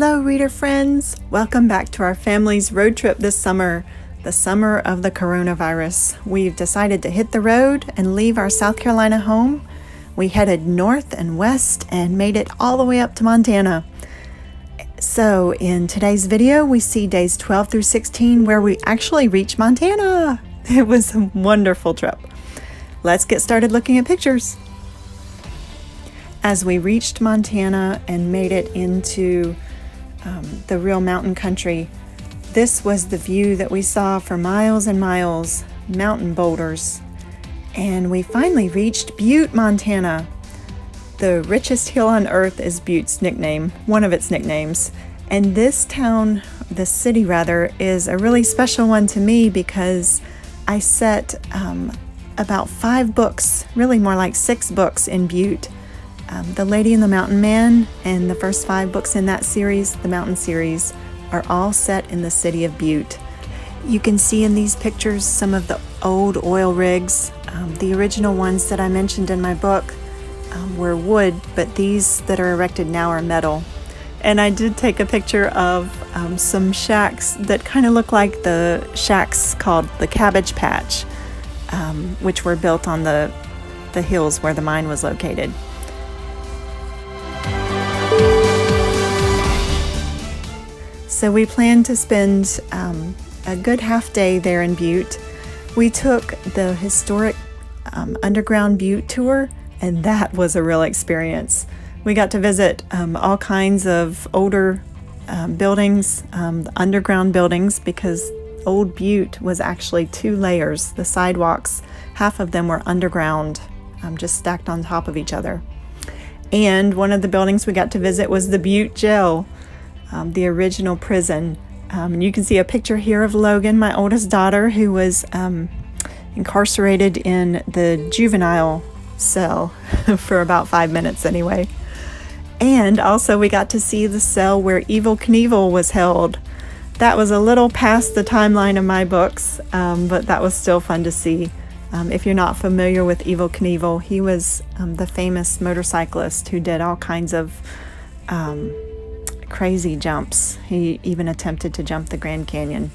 Hello, reader friends! Welcome back to our family's road trip this summer, the summer of the coronavirus. We've decided to hit the road and leave our South Carolina home. We headed north and west and made it all the way up to Montana. So in today's video, we see days 12 through 16 where we actually reached Montana. It was a wonderful trip. Let's get started looking at pictures. As we reached Montana and made it into the real mountain country, this was the view that we saw for miles and miles, mountain boulders. And we finally reached Butte, Montana. The richest hill on earth is Butte's nickname, one of its nicknames. And this town, the city rather, is a really special one to me because I set about 5 books, really more like 6 books in Butte. The Lady and the Mountain Man and the first 5 books in that series, the Mountain series, are all set in the city of Butte. You can see in these pictures some of the old oil rigs. The original ones that I mentioned in my book were wood, but these that are erected now are metal. And I did take a picture of some shacks that kind of look like the shacks called the Cabbage Patch, which were built on the hills where the mine was located. So we planned to spend a good half day there in Butte. We took the historic underground Butte tour, and that was a real experience. We got to visit all kinds of older buildings, underground buildings, because old Butte was actually 2 layers. The sidewalks, half of them were underground, just stacked on top of each other. And one of the buildings we got to visit was the Butte Jail, the original prison. You can see a picture here of Logan, my oldest daughter, who was incarcerated in the juvenile cell for about 5 minutes anyway. And also we got to see the cell where Evel Knievel was held. That was a little past the timeline of my books, but that was still fun to see. If you're not familiar with Evel Knievel, he was the famous motorcyclist who did all kinds of crazy jumps. He even attempted to jump the Grand Canyon.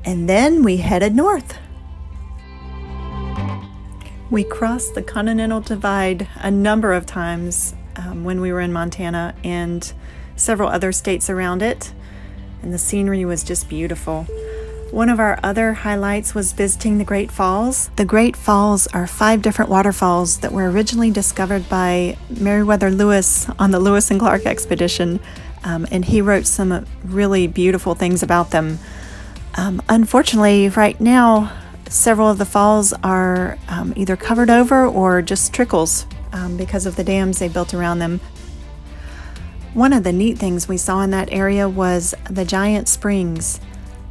And then we headed north. We crossed the Continental Divide a number of times when we were in Montana and several other states around it, and the scenery was just beautiful. One of our other highlights was visiting the Great Falls. The Great Falls are 5 different waterfalls that were originally discovered by Meriwether Lewis on the Lewis and Clark expedition, and he wrote some really beautiful things about them. Unfortunately, right now, several of the falls are either covered over or just trickles because of the dams they built around them. One of the neat things we saw in that area was the giant springs.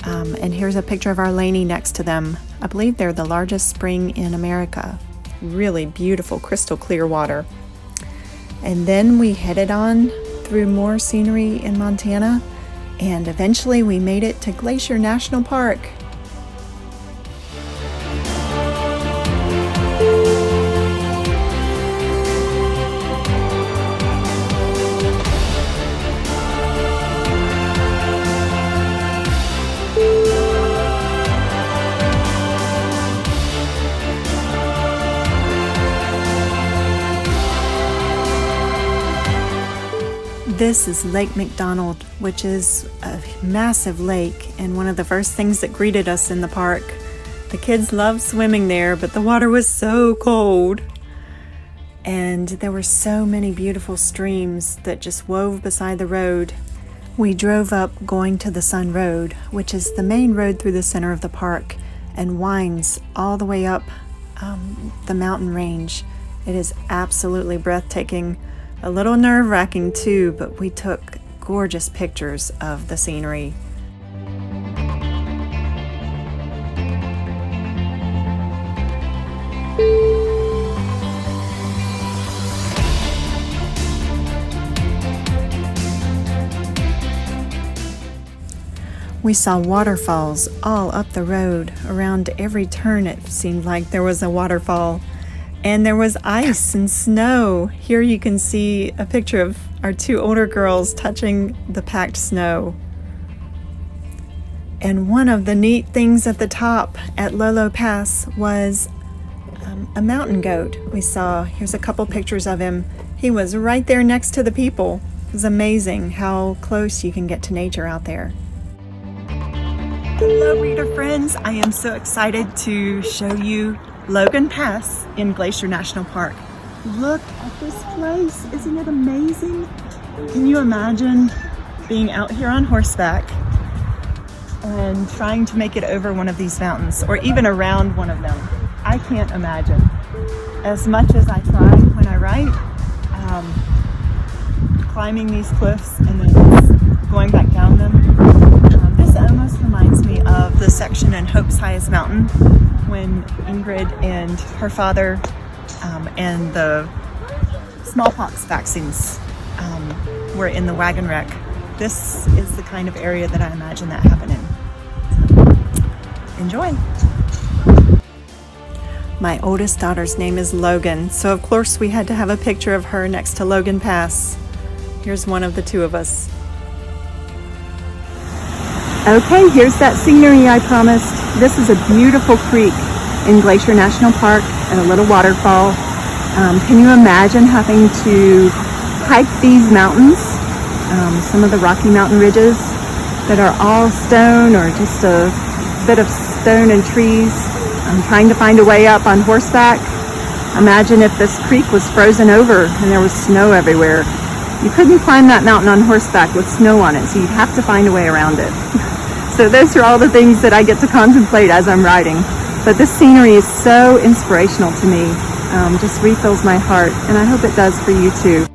And here's a picture of Our Lady next to them. I believe they're the largest spring in America. Really beautiful, crystal clear water. And then we headed on through more scenery in Montana, and eventually we made it to Glacier National Park. This is Lake McDonald, which is a massive lake and one of the first things that greeted us in the park. The kids loved swimming there, but the water was so cold. And there were so many beautiful streams that just wove beside the road. We drove up going to the Sun Road, which is the main road through the center of the park and winds all the way up the mountain range. It is absolutely breathtaking. A little nerve-wracking too, but we took gorgeous pictures of the scenery. We saw waterfalls all up the road. Around every turn it seemed like there was a waterfall. And there was ice and snow. Here you can see a picture of our two older girls touching the packed snow. And one of the neat things at the top at Lolo Pass was a mountain goat we saw. Here's a couple pictures of him. He was right there next to the people. It was amazing how close you can get to nature out there. Hello, reader friends. I am so excited to show you Logan Pass in Glacier National Park. Look at this place. Isn't it amazing? Can you imagine being out here on horseback and trying to make it over one of these mountains, or even around one of them? I can't imagine. As much as I try when I write, climbing these cliffs and then going back down them. This almost reminds me of the section in Hope's Highest Mountain when Ingrid and her father and the smallpox vaccines were in the wagon wreck. This is the kind of area that I imagine that happened in. Enjoy. My oldest daughter's name is Logan, so of course we had to have a picture of her next to Logan Pass. Here's one of the two of us. Okay, here's that scenery I promised. This is a beautiful creek in Glacier National Park and a little waterfall. Can you imagine having to hike these mountains? Some of the Rocky Mountain ridges that are all stone or just a bit of stone and trees. I'm trying to find a way up on horseback. Imagine if this creek was frozen over and there was snow everywhere. You couldn't climb that mountain on horseback with snow on it, so you'd have to find a way around it. So those are all the things that I get to contemplate as I'm riding. But this scenery is so inspirational to me. Just refills my heart, and I hope it does for you too.